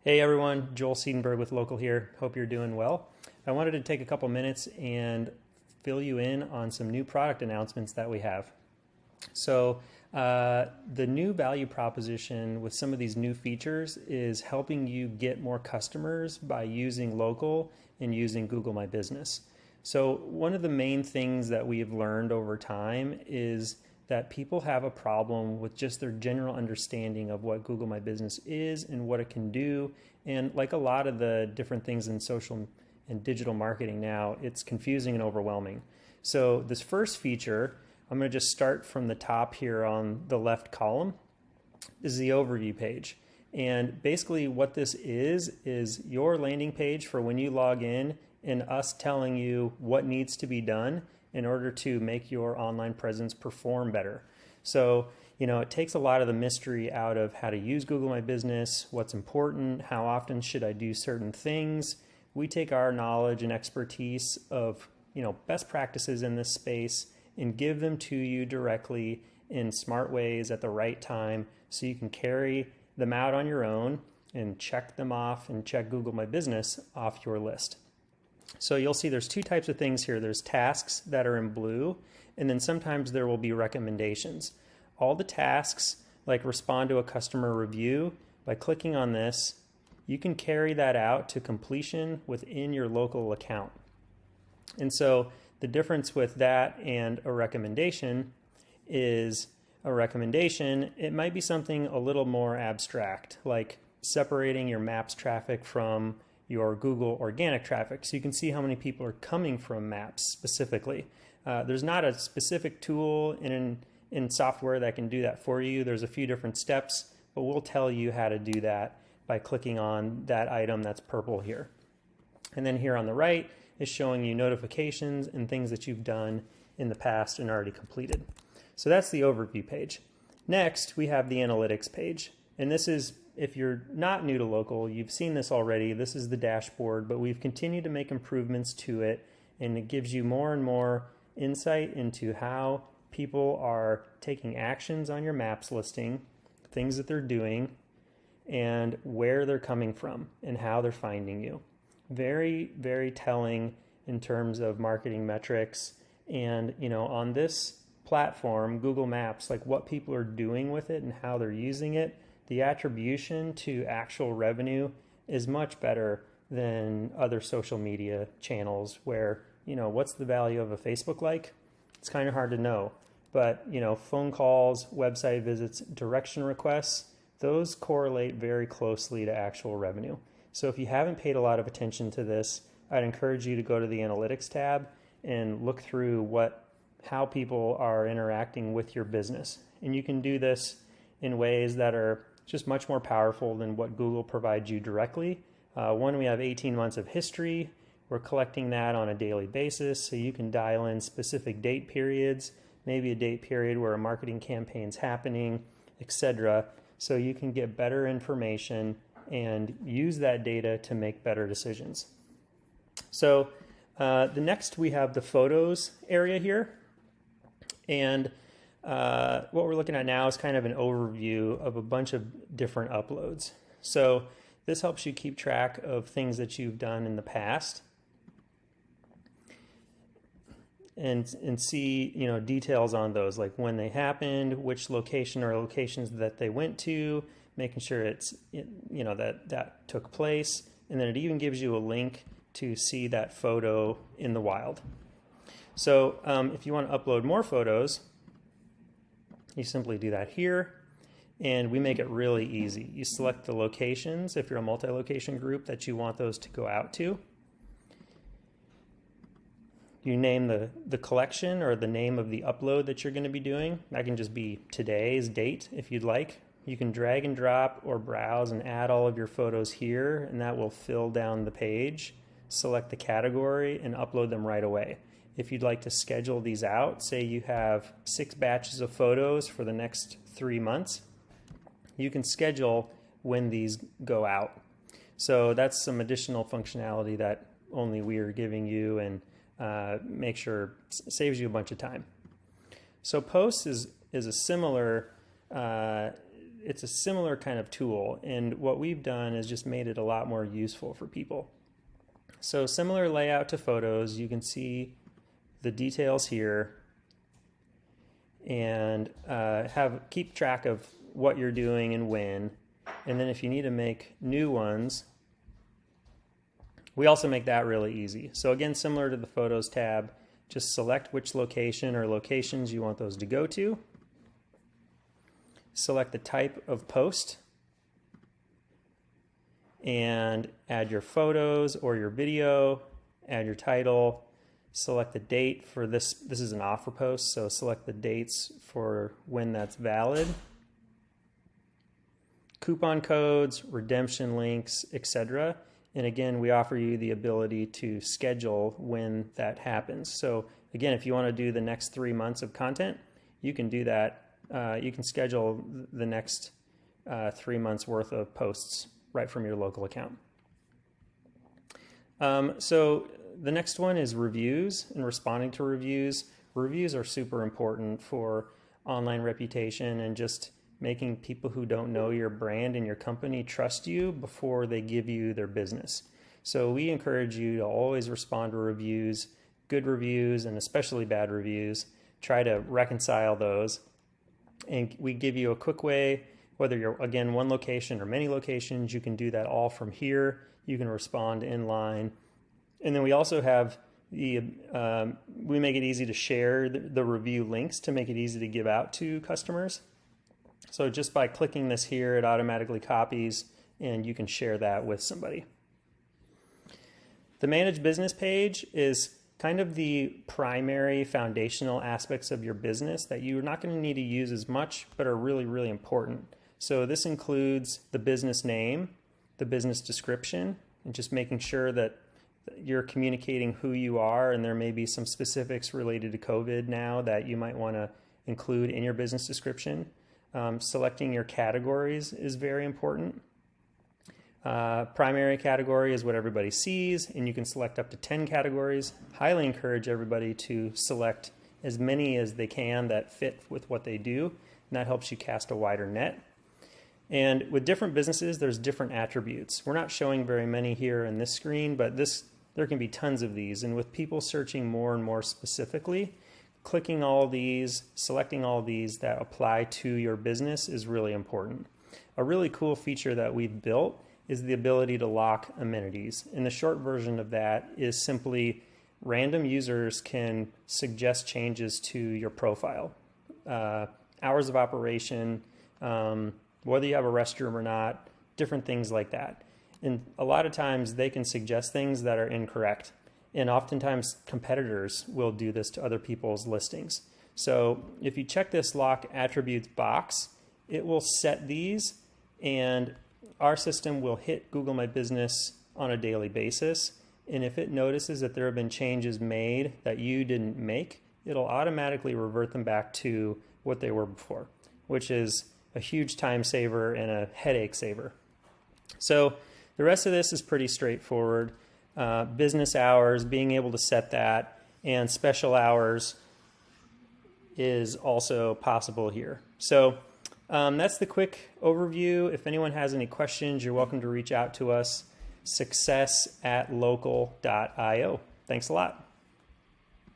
Hey everyone, Joel Siedenberg with Locl here. Hope you're doing well. I wanted to take a couple minutes and fill you in on some new product announcements that we have. So the new value proposition with some of these new features is helping you get more customers by using Locl and using Google My Business. So one of the main things that we have learned over time is that people have a problem with just their general understanding of what Google My Business is and what it can do. And like a lot of the different things in social and digital marketing now, it's confusing and overwhelming. So this first feature, I'm going to just start from the top here on the left column. This is the overview page. And basically what this is your landing page for when you log in and us telling you what needs to be done in order to make your online presence perform better. So, it takes a lot of the mystery out of how to use Google My Business, what's important, how often should I do certain things. We take our knowledge and expertise of, best practices in this space and give them to you directly in smart ways at the right time so you can carry them out on your own and check them off and check Google My Business off your list. So you'll see there's two types of things here. There's tasks that are in blue, and then sometimes there will be recommendations. All the tasks, like respond to a customer review, by clicking on this, you can carry that out to completion within your Locl account. And so the difference with that and a recommendation is a recommendation, it might be something a little more abstract, like separating your Maps traffic from your Google organic traffic, so you can see how many people are coming from Maps specifically. There's not a specific tool in software that can do that for you. There's a few different steps, but we'll tell you how to do that by clicking on that item that's purple here. And then here on the right is showing you notifications and things that you've done in the past and already completed. So that's the overview page. Next, we have the analytics page. And this is, if you're not new to Locl, you've seen this already. This is the dashboard, but we've continued to make improvements to it, and it gives you more and more insight into how people are taking actions on your Maps listing, things that they're doing, and where they're coming from and how they're finding you. Very, very telling in terms of marketing metrics. And, on this platform, Google Maps, like what people are doing with it and how they're using it, the attribution to actual revenue is much better than other social media channels where, what's the value of a Facebook like? It's kind of hard to know. But, phone calls, website visits, direction requests, those correlate very closely to actual revenue. So if you haven't paid a lot of attention to this, I'd encourage you to go to the analytics tab and look through how people are interacting with your business. And you can do this in ways that are just much more powerful than what Google provides you directly. One, we have 18 months of history. We're collecting that on a daily basis, so you can dial in specific date periods, maybe a date period where a marketing campaign's happening, etc. So you can get better information and use that data to make better decisions. So the next, we have the photos area here. And what we're looking at now is kind of an overview of a bunch of different uploads. So this helps you keep track of things that you've done in the past and see, details on those, like when they happened, which location or locations that they went to, making sure it's, that took place. And then it even gives you a link to see that photo in the wild. So if you want to upload more photos, you simply do that here, and we make it really easy. You select the locations, if you're a multi-location group, that you want those to go out to. You name the collection or the name of the upload that you're going to be doing. That can just be today's date if you'd like. You can drag and drop or browse and add all of your photos here, and that will fill down the page. Select the category and upload them right away. If you'd like to schedule these out, say you have 6 batches of photos for the next 3 months, you can schedule when these go out. So that's some additional functionality that only we are giving you, and make sure saves you a bunch of time. So posts is a similar it's a similar kind of tool. And what we've done is just made it a lot more useful for people. So similar layout to photos, you can see the details here and keep track of what you're doing and when. And then if you need to make new ones, we also make that really easy. So again, similar to the Photos tab, just select which location or locations you want those to go to. Select the type of post and add your photos or your video, add your title, select the date for this. This is an offer post, so select the dates for when that's valid. Coupon codes, redemption links, etc. And again, we offer you the ability to schedule when that happens. So again, if you want to do the next 3 months of content, you can do that. You can schedule the next 3 months worth of posts right from your Locl account. So the next one is reviews and responding to reviews. Reviews are super important for online reputation and just making people who don't know your brand and your company trust you before they give you their business. So we encourage you to always respond to reviews, good reviews and especially bad reviews. Try to reconcile those. And we give you a quick way, whether you're, again, one location or many locations, you can do that all from here. You can respond in line. And then we also have we make it easy to share the review links to make it easy to give out to customers. So just by clicking this here, it automatically copies and you can share that with somebody. The Manage Business page is kind of the primary foundational aspects of your business that you're not going to need to use as much, but are really, really important. So this includes the business name, the business description, and just making sure that you're communicating who you are, and there may be some specifics related to COVID now that you might want to include in your business description. Selecting your categories is very important. Primary category is what everybody sees, and you can select up to 10 categories. Highly encourage everybody to select as many as they can that fit with what they do, and that helps you cast a wider net. And with different businesses, there's different attributes. We're not showing very many here in this screen, but there can be tons of these. And with people searching more and more specifically, clicking all these, selecting all these that apply to your business is really important. A really cool feature that we've built is the ability to lock amenities. And the short version of that is simply random users can suggest changes to your profile. Hours of operation, whether you have a restroom or not, different things like that. And a lot of times they can suggest things that are incorrect. And oftentimes competitors will do this to other people's listings. So if you check this lock attributes box, it will set these, and our system will hit Google My Business on a daily basis. And if it notices that there have been changes made that you didn't make, it'll automatically revert them back to what they were before, which is a huge time saver and a headache saver. So the rest of this is pretty straightforward. Business hours, being able to set that, and special hours is also possible here. So that's the quick overview. If anyone has any questions, you're welcome to reach out to us. success@locl.io. Thanks a lot.